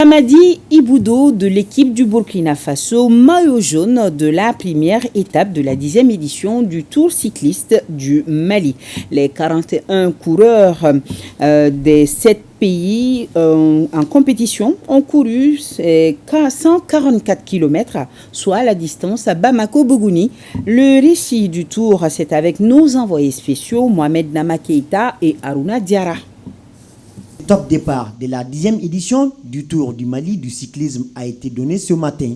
Mamadi Iboudo de l'équipe du Burkina Faso, maillot jaune de la première étape de la 10e édition du Tour cycliste du Mali. Les 41 coureurs des 7 pays en compétition ont couru 144 km, soit la distance à Bamako-Bougouni. Le récit du Tour, c'est avec nos envoyés spéciaux Mohamed Nama Keïta et Aruna Diara. Top départ de la 10e édition du Tour du Mali du cyclisme a été donné ce matin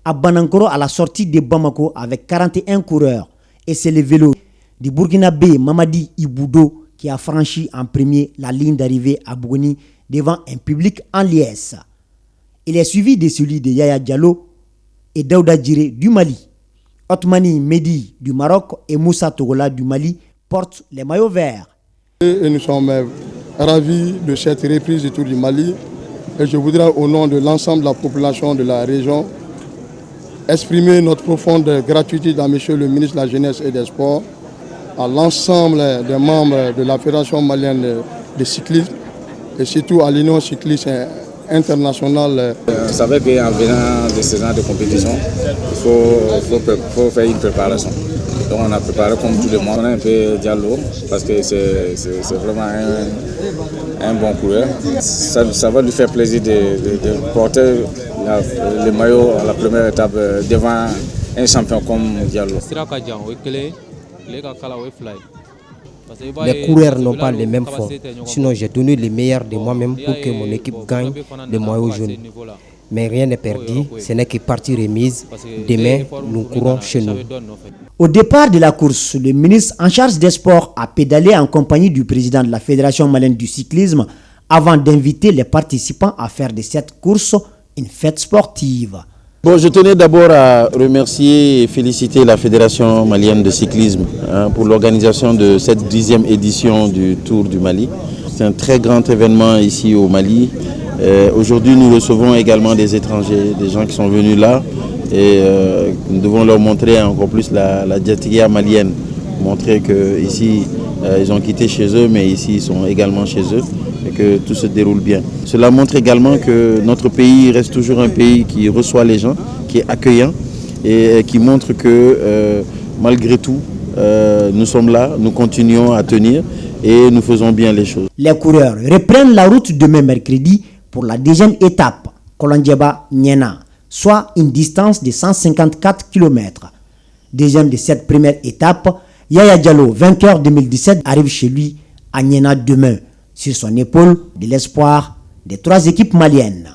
à Banankoro à la sortie de Bamako avec 41 coureurs. Et c'est le vélo du Burkinabé Mamadi Iboudo qui a franchi en premier la ligne d'arrivée à Bougouni devant un public en liesse. Il est suivi de celui de Yaya Diallo et Daouda Djiré du Mali. Otmani Mehdi du Maroc et Moussa Togola du Mali portent les maillots verts. Et nous sommes ravis de cette reprise du Tour du Mali et je voudrais au nom de l'ensemble de la population de la région exprimer notre profonde gratitude à Monsieur le ministre de la Jeunesse et des Sports, à l'ensemble des membres de la Fédération malienne de cyclisme et surtout à l'Union cycliste internationale. Vous savez qu'en venant de ces ans de compétition, il faut faire une préparation. Donc on a préparé comme tout le monde, on a un peu Diallo parce que c'est vraiment un bon coureur. Ça va lui faire plaisir de porter le maillot à la première étape devant un champion comme Diallo. Les coureurs n'ont pas les mêmes fonds, sinon j'ai donné le meilleur de moi-même pour que mon équipe gagne le maillot jaune. Mais rien n'est perdu, ce n'est que partie remise. Demain, nous courons chez nous. Au départ de la course, le ministre en charge des sports a pédalé en compagnie du président de la Fédération malienne du cyclisme avant d'inviter les participants à faire de cette course une fête sportive. Bon, je tenais d'abord à remercier et féliciter la Fédération malienne de cyclisme pour l'organisation de cette 10e édition du Tour du Mali. C'est un très grand événement ici au Mali. Aujourd'hui, nous recevons également des étrangers, des gens qui sont venus là et nous devons leur montrer encore plus la diaspora malienne, montrer qu'ici, ils ont quitté chez eux, mais ici, ils sont également chez eux et que tout se déroule bien. Cela montre également que notre pays reste toujours un pays qui reçoit les gens, qui est accueillant et qui montre que malgré tout, nous sommes là, nous continuons à tenir et nous faisons bien les choses. Les coureurs reprennent la route demain mercredi pour la 2e étape, Kolondiaba-Niena, soit une distance de 154 km. Deuxième de cette première étape, Yaya Diallo, vainqueur 2017, arrive chez lui à Niena demain, sur son épaule de l'espoir des 3 équipes maliennes.